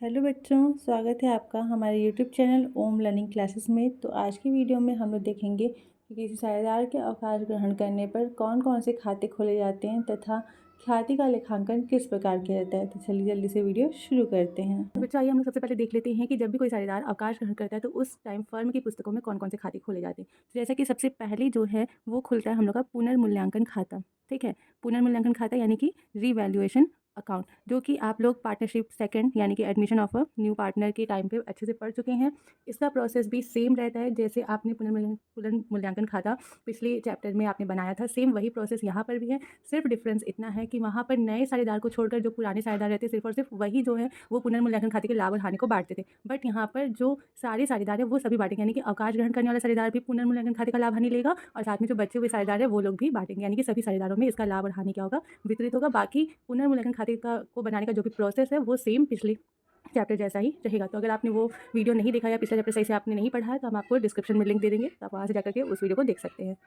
Hello बच्चों, स्वागत है आपका हमारे यूट्यूब चैनल ओम लर्निंग क्लासेस में। तो आज की वीडियो में हम लोग देखेंगे कि किसी साझेदार के अवकाश ग्रहण करने पर कौन कौन से खाते खोले जाते हैं तथा ख्याति का लेखांकन किस प्रकार किया जाता है। तो चलिए जल्दी से वीडियो शुरू करते हैं। तो बच्चों, आइए हम लोग सबसे पहले देख लेते हैं कि जब भी कोई साझेदार अवकाश ग्रहण करता है तो उस टाइम फर्म की पुस्तकों में कौन कौन से खाते खोले जाते हैं। तो जैसा कि सबसे पहले जो है वो खुलता है हम लोग का पुनर्मूल्यांकन खाता। ठीक है, पुनर्मूल्यांकन खाता यानी कि रीवैल्यूएशन अकाउंट, जो कि आप लोग पार्टनरशिप सेकंड यानी कि admission of a new partner के टाइम पे अच्छे से पढ़ चुके हैं। इसका प्रोसेस भी सेम रहता है जैसे आपने पुनर्मूल्यांकन खाता पिछले चैप्टर में आपने बनाया था, सेम वही प्रोसेस यहाँ पर भी है। सिर्फ डिफरेंस इतना है कि वहाँ पर नए साझेदार को छोड़कर जो पुराने साझेदार रहते हैं सिर्फ और सिर्फ वही जो है वो पुनर्मूल्यांकन खाते के लाभ और हानि को बांटते थे। बट यहाँ पर जो सारे साझेदार हैं वो सभी बांटेंगे, यानी कि अवकाश ग्रहण करने वाला साझेदार भी पुनर्मूल्यांकन खाते का लाभ हानि लेगा और साथ में जो बचे हुए साझेदार हैं वो लोग भी बांटेंगे, यानी कि सभी साझेदारों में इसका लाभ और हानि क्या होगा, वितरित होगा। बाकी पुनर्मूल्यांकन खाते का को बनाने का जो भी प्रोसेस है वो सेम पिछले चैप्टर जैसा ही रहेगा। तो अगर आपने वो वीडियो नहीं देखा या पिछला चैप्टर सही से आपने नहीं पढ़ा है तो हम आपको डिस्क्रिप्शन में लिंक दे देंगे, तो आप वहाँ से जाकर के उस वीडियो को देख सकते हैं।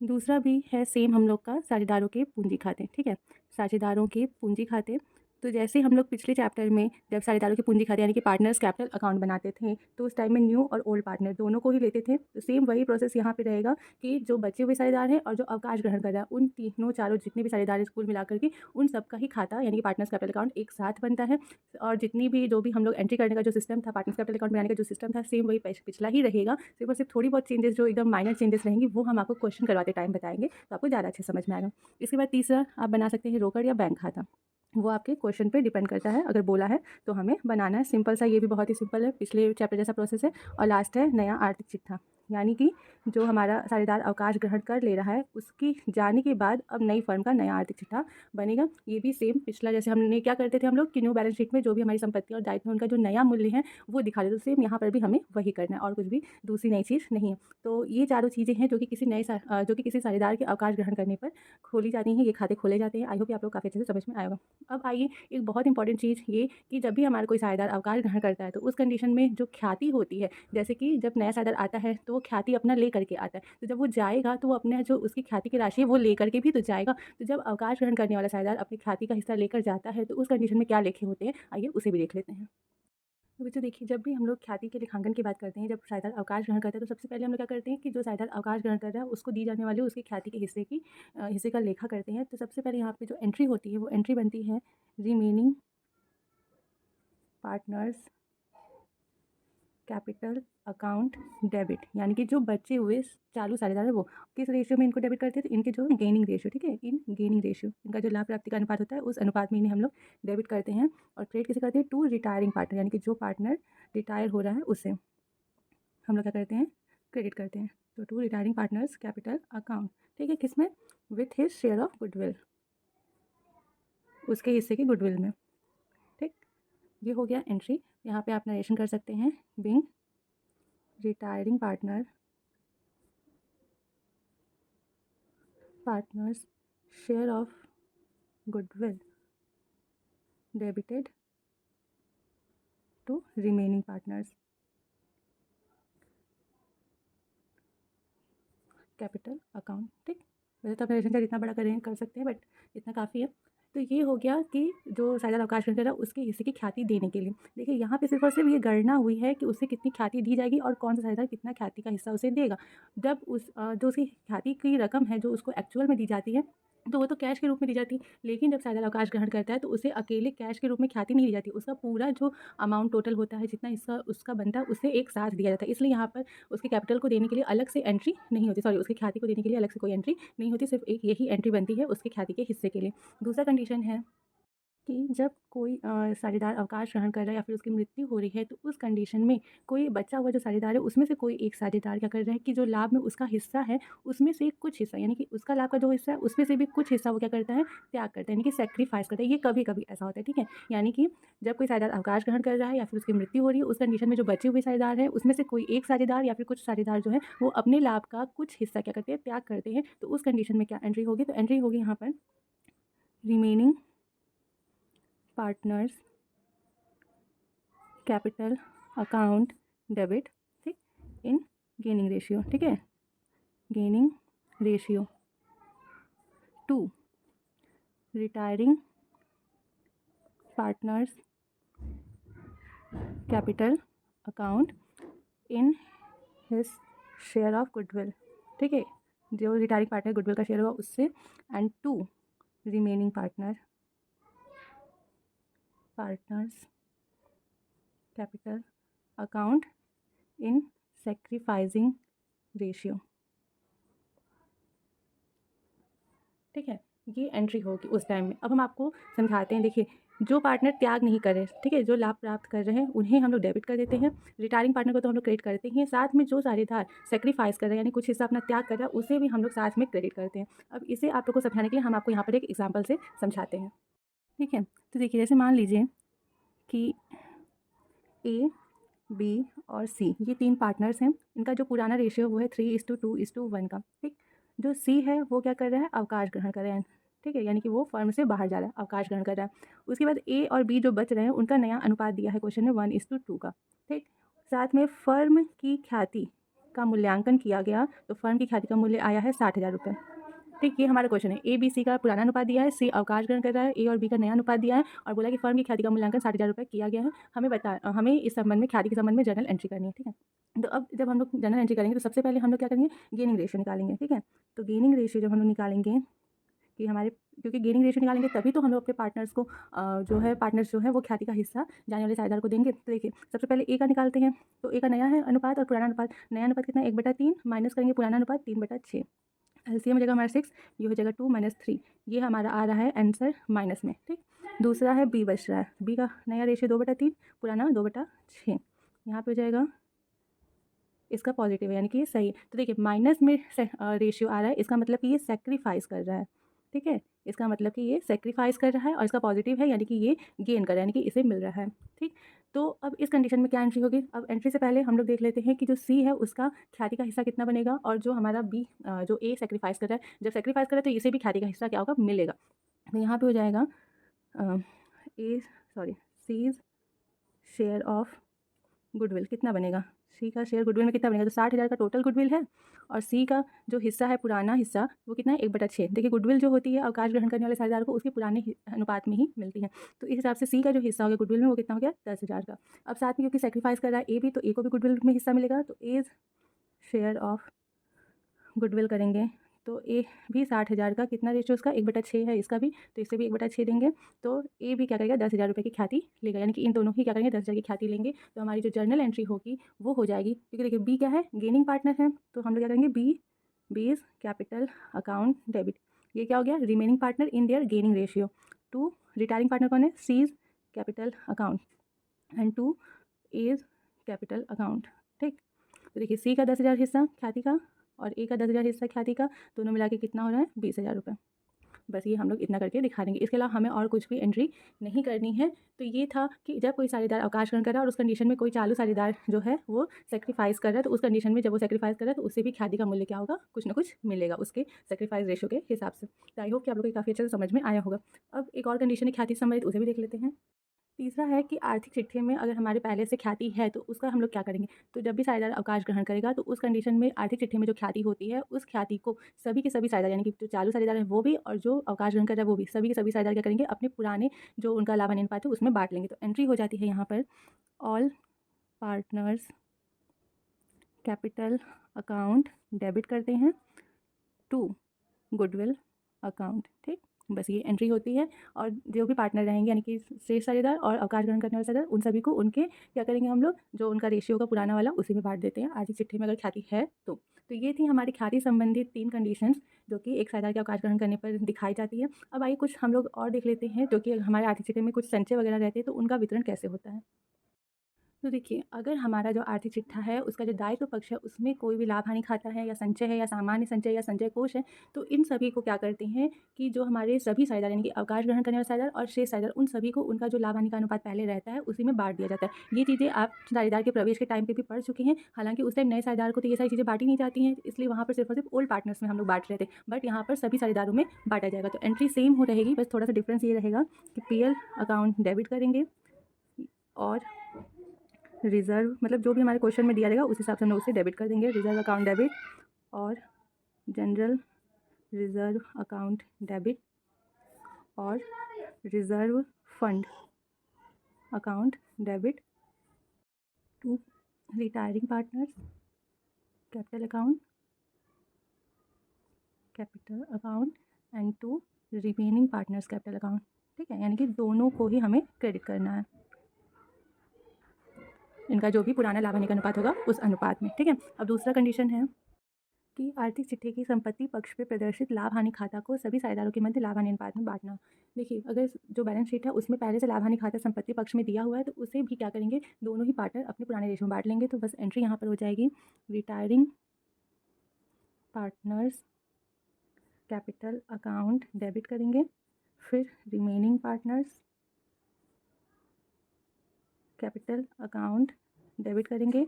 दूसरा भी है सेम हम लोग का साझेदारों के पूंजी खाते। ठीक है, साझेदारों के पूंजी खाते। तो जैसे हम लोग पिछले चैप्टर में जब साझेदारों के पूंजी खाते यानी कि पार्टनर्स कैपिटल अकाउंट बनाते थे तो उस टाइम में न्यू और ओल्ड पार्टनर दोनों को ही लेते थे। तो सेम वही प्रोसेस यहाँ पे रहेगा कि जो बचे हुए साझेदार हैं और जो अवकाश ग्रहण कर रहा है उन तीनों चारों जितने भी साझेदार हैं कुल मिलाकर के उन सबका ही खाता यानी कि पार्टनर्स कैपिटल अकाउंट एक साथ बनता है। और जितनी भी जो भी हम लोग एंट्री करने का जो सिस्टम था, पार्टनर्स कैपिटल अकाउंट बनाने का जो सिस्टम था, सेम वही पिछला ही रहेगा। सिर्फ और सिर्फ थोड़ी बहुत चेंजेस जो एकदम माइनर चेंजेस रहेंगी वो हम आपको क्वेश्चन करवाते टाइम बताएंगे, तो आपको ज़्यादा अच्छे समझ में आएगा। इसके बाद तीसरा आप बना सकते हैं रोकड़ या बैंक खाता। वो आपके क्वेश्चन पे डिपेंड करता है, अगर बोला है तो हमें बनाना है। सिंपल सा, ये भी बहुत ही सिंपल है, पिछले चैप्टर जैसा प्रोसेस है। और लास्ट है नया आर्थिक चिट्ठा, यानी कि जो हमारा साझेदार अवकाश ग्रहण कर ले रहा है उसकी जाने के बाद अब नई फर्म का नया आर्थिक चिट्ठा बनेगा। ये भी सेम पिछला जैसे हमने क्या करते थे हम लोग कि न्यू बैलेंस शीट में जो भी हमारी संपत्ति और दायित्व उनका जो नया मूल्य है वो दिखा देते, तो सेम यहाँ पर भी हमें वही करना है और कुछ भी दूसरी नई चीज़ नहीं है। तो ये चारों चीज़ें हैं जो कि किसी साझेदार के अवकाश ग्रहण करने पर खोली जाती हैं, ये खाते खोले जाते हैं। आई होप आप लोग काफ़ी अच्छे से समझ में आएगा। अब आइए एक बहुत इंपॉर्टेंट चीज़ ये कि जब भी हमारा कोई साझेदार अवकाश ग्रहण करता है तो उस कंडीशन में जो ख्याति होती है, जैसे कि जब नया साझेदार आता है तो वो ख्याति अपना ले करके आता है, तो जब वो जाएगा तो वो अपने जो उसकी ख्याति की राशि है वो ले करके भी तो जाएगा। तो जब अवकाश ग्रहण करने वाला साझेदार अपनी ख्याति का हिस्सा लेकर जाता है तो उस कंडीशन में क्या लेखे होते हैं, आइए उसे भी देख लेते हैं। तो बच्चों देखिए, जब भी हम लोग ख्याति के लेखांकन की बात करते हैं, जब साझेदार अवकाश ग्रहण करता है तो सबसे पहले हम लोग क्या करते हैं कि जो साझेदार अवकाश ग्रहण कर रहा है उसको दी जाने वाली उसकी ख्याति के हिस्से का लेखा करते हैं। तो सबसे पहले यहाँ पे जो एंट्री होती है वो एंट्री बनती है remaining partners capital account debit, यानी कि जो बचे हुए चालू साझेदार है वो किस रेशियो में इनको डेबिट करते हैं, तो इनके जो गेनिंग रेशियो, ठीक है, इन गेनिंग रेशियो, इनका जो लाभ प्राप्ति का अनुपात होता है उस अनुपात में इन्हें हम लोग डेबिट करते हैं। और क्रेडिट किसे करते हैं, टू रिटायरिंग पार्टनर, यानी कि जो पार्टनर रिटायर हो रहा है उसे हम लोग क्या करते हैं, क्रेडिट करते हैं। तो to retiring partners capital account, ठीक है, किसमें, with his share of goodwill, उसके हिस्से की गुडविल में। ठीक, ये हो गया एंट्री। यहाँ पे आप नरेशन कर सकते हैं, being retiring partners share of goodwill debited to remaining partners capital account. ठीक, वैसे तो आप नरेशन का जितना बड़ा करें कर सकते हैं, बट इतना काफ़ी है। तो ये हो गया कि जो साझेदार अवकाश ग्रहण कर रहा है उसके हिस्से की ख्याति देने के लिए। देखिए यहाँ पे सिर्फ और सिर्फ ये गणना हुई है कि उसे कितनी ख्याति दी जाएगी और कौन सा साझेदार कितना ख्याति का हिस्सा उसे देगा। जब जो उसकी ख्याति की रकम है जो उसको एक्चुअल में दी जाती है तो वो तो कैश के रूप में दी जाती है, लेकिन जब साझेदार अवकाश ग्रहण करता है तो उसे अकेले कैश के रूप में ख्याति नहीं दी जाती, उसका पूरा जो अमाउंट टोटल होता है जितना इसका उसका बनता है उसे एक साथ दिया जाता है। इसलिए यहाँ पर उसके कैपिटल को देने के लिए अलग से एंट्री नहीं होती, सॉरी, उसकी ख्याति को देने के लिए अलग से कोई एंट्री नहीं होती, सिर्फ एक यही एंट्री बनती है उसकी ख्याति के हिस्से के लिए। दूसरा कंडीशन है कि जब कोई साझेदार अवकाश ग्रहण कर रहा है या फिर उसकी मृत्यु हो रही है तो उस कंडीशन में कोई बचा हुआ जो साझेदार है उसमें से कोई एक साझेदार क्या कर रहा है कि जो लाभ में उसका हिस्सा है उसमें से कुछ हिस्सा, यानी कि उसका लाभ का जो हिस्सा है उसमें से भी कुछ हिस्सा वो क्या करता है, त्याग करता है, यानी कि सेक्रीफाइस करता है। ये कभी कभी ऐसा होता है, ठीक है, यानी कि जब कोई साझेदार अवकाश ग्रहण कर रहा है या फिर उसकी मृत्यु हो रही है उस कंडीशन में जो बचे हुए साझेदार हैं उसमें से कोई एक साझेदार या फिर कुछ साझेदार जो है वो अपने लाभ का कुछ हिस्सा क्या करते हैं, त्याग करते हैं। तो उस कंडीशन में क्या एंट्री होगी, तो एंट्री होगी यहाँ पर remaining partners capital account debit, ठीक, इन गेनिंग रेशियो, ठीक है, gaining ratio two retiring partners capital account in his share of goodwill, ठीक है, जो रिटायरिंग पार्टनर गुडविल का शेयर होगा उससे, and 2 remaining partners capital account in sacrificing ratio, ठीक है। ये एंट्री होगी उस टाइम में। अब हम आपको समझाते हैं। देखिए, जो पार्टनर त्याग नहीं कर रहे, ठीक है, जो लाभ प्राप्त कर रहे हैं उन्हें हम लोग डेबिट कर देते हैं। रिटायरिंग पार्टनर को तो हम लोग क्रेडिट करते ही हैं, साथ में जो साझेदार सेक्रीफाइस कर रहे हैं यानी कुछ हिस्सा अपना त्याग कर रहा है उसे भी हम लोग साथ में क्रेडिट करते हैं। अब इसे आप लोग को समझाने के लिए हम आपको यहाँ पर एक एग्जाम्पल से समझाते हैं, ठीक है। तो देखिए, जैसे मान लीजिए कि ए, बी और सी ये 3 पार्टनर्स हैं। इनका जो पुराना रेशियो वो है 3:2:1 का, ठीक। जो सी है वो क्या कर रहा है, अवकाश ग्रहण कर रहे हैं, ठीक है, यानी कि वो फर्म से बाहर जा रहा है, अवकाश ग्रहण कर रहा है। उसके बाद ए और बी जो बच रहे हैं उनका नया अनुपात दिया है क्वेश्चन में 1:2 का, ठीक। साथ में फर्म की ख्याति का मूल्यांकन किया गया, तो फर्म की ख्याति का मूल्य आया है 60,000 रुपये, ठीक। ये हमारा क्वेश्चन है। ए बी सी का पुराना अनुपात दिया है, सी अवकाश ग्रहण कर रहा है, ए और बी का नया अनुपात दिया है और बोला कि फर्म की ख्याति का मूल्यांकन 60,000 रुपये किया गया है। हमें इस संबंध में, ख्याति के संबंध में जर्नल एंट्री करनी है, ठीक है। तो अब जब हम लोग जर्नल एंट्री करेंगे तो सबसे पहले हम लोग क्या करेंगे, गेनिंग रेशियो निकालेंगे, ठीक है। तो गेनिंग रेशियो जब हम लोग निकालेंगे कि हमारे, क्योंकि गेनिंग रेशियो निकालेंगे तभी तो हम लोग अपने पार्टनर्स को पार्टनर्स जो है वो ख्याति का हिस्सा जाने वाले साझेदार को देंगे। तो देखिए, सबसे पहले ए का निकालते हैं। तो ए का नया है अनुपात और पुराना अनुपात। नया अनुपात कितना है, 1/3 माइनस करेंगे पुराना अनुपात 3/6। एलसीएम हो जाएगा हमारा 6, ये हो जाएगा 2 - 3। ये हमारा आ रहा है आंसर माइनस में, ठीक। दूसरा है बी बच रहा है। बी का नया रेशियो 2/3, पुराना 2/6। यहाँ पे हो जाएगा, इसका पॉजिटिव है यानी कि ये सही है। तो देखिए, माइनस में रेशियो आ रहा है, इसका मतलब कि ये सेक्रीफाइस कर रहा है, ठीक है। इसका मतलब कि ये सेक्रीफाइस कर रहा है और इसका पॉजिटिव है यानी कि ये गेन कर रहा है, यानी कि इसे मिल रहा है, ठीक। तो अब इस कंडीशन में क्या एंट्री होगी, अब एंट्री से पहले हम लोग देख लेते हैं कि जो सी है उसका ख्याति का हिस्सा कितना बनेगा और जो हमारा बी जो ए सेक्रीफाइस कर रहा है, जब सेक्रीफाइस कर रहा है तो इसे भी ख्याति का हिस्सा क्या होगा, मिलेगा। तो यहाँ पे हो जाएगा सीज शेयर ऑफ गुडविल कितना बनेगा, सी का शेयर गुडविल में कितना बनेगा, तो 60,000 का टोटल गुडविल है और सी का जो हिस्सा है पुराना हिस्सा वो कितना है, 1/6। देखिए, गुडविल जो होती है अवकाश ग्रहण करने वाले साझेदार को उसके पुराने अनुपात में ही मिलती है। तो इस हिसाब से सी का जो हिस्सा हो गया गुडविल में वो कितना हो गया, 10,000 का। अब साथ में क्योंकि सेक्रीफाइस कर रहा है ए भी, तो ए को भी गुडविल में हिस्सा मिलेगा। तो एज शेयर ऑफ गुडविल करेंगे तो ए भी 60,000 का, कितना रेशियो उसका, 1/6 है इसका भी, तो इससे भी 1/6 देंगे। तो ए भी क्या करेगा, 10,000 रुपये की ख्याति लेगा, यानी कि इन दोनों ही क्या करेंगे, 10,000 की ख्याति लेंगे। तो हमारी जो जर्नल एंट्री होगी वो हो जाएगी, क्योंकि देखिए बी क्या है, गेनिंग पार्टनर है, तो हम लोग क्या करेंगे, B is capital account debit. ये क्या हो गया, remaining partner in their gaining ratio. 2 retiring partner कौन है, C is capital account and 2 is capital account, ठीक। तो देखिए, सी का 10,000 हिस्सा ख्याति का और ए का 10,000 हिस्सा ख्याति का, दोनों मिला के कितना हो रहा है, 20,000 रुपये। बस ये हम लोग इतना करके दिखा देंगे, इसके अलावा हमें और कुछ भी एंट्री नहीं करनी है। तो ये था कि जब कोई साझेदार अवकाश ग्रहण कर रहा है और उस कंडीशन में कोई चालू साझेदार जो है वो सेक्रीफाइस कर रहा है, तो उस कंडीशन में जब वो सेक्रीफाइस कर रहा है तो उससे भी ख्याति का मूल्य क्या होगा, कुछ ना कुछ मिलेगा उसके सेक्रीफाइस रेशियो के हिसाब से। तो आई होप कि आप लोग को काफ़ी अच्छे से समझ में आया होगा। अब एक और कंडीशन है ख्याति से संबंधित, उसे भी देख लेते हैं। तीसरा है कि आर्थिक चिट्ठी में अगर हमारे पहले से ख्याति है तो उसका हम लोग क्या करेंगे। तो जब भी साझेदार अवकाश ग्रहण करेगा तो उस कंडीशन में आर्थिक चिट्ठी में जो ख्याति होती है उस ख्याति को सभी के सभी साझेदार, यानी कि जो चालू साझेदार है वो भी और जो अवकाश ग्रहण कर रहा है वो भी, सभी के सभी साझेदार क्या करेंगे, अपने पुराने जो उनका लाभान्वित अनुपात है उसमें बांट लेंगे। तो एंट्री हो जाती है यहाँ पर, all partners capital account debit करते हैं टू गुडविल अकाउंट, ठीक। बस ये एंट्री होती है और जो भी पार्टनर रहेंगे यानी कि शेष साझेदार और अवकाश ग्रहण करने वाले साझेदार, उन सभी को उनके क्या करेंगे, हम लोग जो उनका रेशियो होगा पुराना वाला उसी में बांट देते हैं आर्थिक चिट्ठी में अगर ख्याति है तो। ये थी हमारी ख्याति संबंधित 3 कंडीशंस जो कि एक साझेदार के अवकाश ग्रहण करने पर दिखाई जाती है। अब आइए कुछ हम लोग और देख लेते हैं, जो कि हमारे आर्थिक चिट्ठी में कुछ संचय वगैरह रहते हैं तो उनका वितरण कैसे होता है। तो देखिए, अगर हमारा जो आर्थिक चिट्ठा है उसका जो दायित्व पक्ष है उसमें कोई भी लाभ हानि खाता है या संचय है या सामान्य संचय या संचय कोष है, तो इन सभी को क्या करते हैं कि जो हमारे सभी साझेदार यानी कि अवकाश ग्रहण करने वाले साझेदार और शेष साझेदार, उन सभी को उनका जो लाभ हानि का अनुपात पहले रहता है उसी में बांट दिया जाता है। ये चीज़ें आप साझेदार के प्रवेश के टाइम पर भी पढ़ चुके हैं। हालांकि उस टाइम नए साझेदार को तो ये सारी चीज़ें बांटी नहीं जाती हैं, इसलिए वहाँ पर सिर्फ और सिर्फ ओल्ड पार्टनर्स में हम लोग बांट रहे थे, बट यहाँ पर सभी साझेदारों में बांटा जाएगा। तो एंट्री सेम हो रहेगी, बस थोड़ा सा डिफरेंस ये रहेगा कि पीएल अकाउंट डेबिट करेंगे और रिज़र्व, मतलब जो भी हमारे क्वेश्चन में दिया जाएगा उस हिसाब से हम लोग उसे डेबिट कर देंगे। रिज़र्व अकाउंट डेबिट और जनरल रिज़र्व अकाउंट डेबिट और reserve fund account debit 2 retiring partners capital account and 2 remaining partners capital account. ठीक है, यानी कि दोनों को ही हमें क्रेडिट करना है, इनका जो भी पुराना लाभ हानि का अनुपात होगा उस अनुपात में। ठीक है, अब दूसरा कंडीशन है कि आर्थिक चिट्ठी की संपत्ति पक्ष पे प्रदर्शित लाभ हानि खाता को सभी साझेदारों के मध्य लाभ हानि अनुपात में बांटना। देखिए, अगर जो बैलेंस शीट है उसमें पहले से लाभ हानि खाता संपत्ति पक्ष में दिया हुआ है तो उसे भी क्या करेंगे, दोनों ही पार्टनर अपने पुराने रेशो में बांट लेंगे। तो बस एंट्री यहाँ पर हो जाएगी, retiring partners capital account debit करेंगे, फिर remaining partners capital account debit करेंगे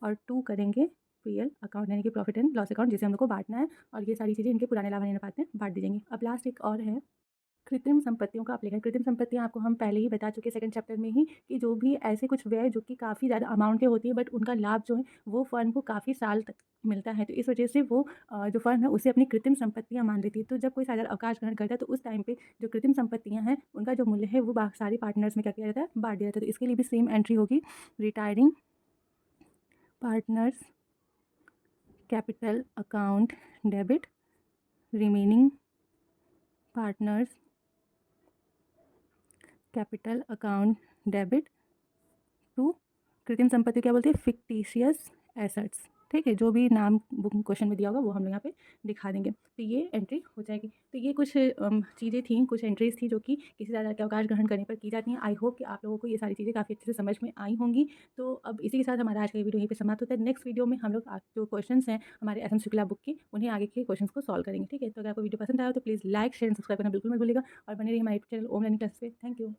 और 2 करेंगे पीएल अकाउंट यानी कि प्रॉफिट एंड लॉस अकाउंट, जिसे हम लोग को बांटना है। और ये सारी चीज़ें इनके पुराने लाभ हानि अनुपात में बांट दी जाएंगी। अब लास्ट एक और है कृत्रिम संपत्तियों का अपलेखन। कृत्रिम संपत्तियां आपको हम पहले ही बता चुके सेकंड चैप्टर में ही कि जो भी ऐसे कुछ व्यय जो कि काफ़ी ज़्यादा अमाउंट के होती है बट उनका लाभ जो है वो फर्म को काफ़ी साल तक मिलता है, तो इस वजह से वो जो फर्म है उसे अपनी कृत्रिम संपत्तियां मान लेती है। तो जब कोई साझेदार अवकाश ग्रहण करता है तो उस टाइम पे जो कृत्रिम संपत्तियां हैं उनका जो मूल्य है वो सारी पार्टनर्स में क्या किया जाता है, बांट दिया जाता है। तो इसके लिए भी सेम एंट्री होगी, retiring partners capital account debit, remaining partners capital account debit to कृत्रिम संपत्ति क्या बोलते हैं, फिक्टिशियस एसेट्स। ठीक है, जो भी नाम बुक क्वेश्चन में दिया होगा वो हम लोग यहाँ पे दिखा देंगे। तो ये एंट्री हो जाएगी। तो ये कुछ चीज़ें थी, कुछ एंट्रीज थी जो कि किसी साझेदार के अवकाश ग्रहण करने पर की जाती हैं। आई होप कि आप लोगों को ये सारी चीज़ें काफ़ी अच्छे से समझ में आई होंगी। तो अब इसी के साथ हमारा आज का वीडियो यहीं पे समाप्त होता है। नेक्स्ट वीडियो में हम लोग जो क्वेश्चन हैं हमारे एस एम शुक्ला बुक के, उन्हें आगे के क्वेश्चन को सॉल्व करेंगे। ठीक है, तो अगर आपको वीडियो पसंद आया तो please like share and subscribe करना बिल्कुल मत भूलिएगा और बने रहिए हमारे यूट्यूब चैनल ओम लर्निंग क्लासेस पे। Thank you.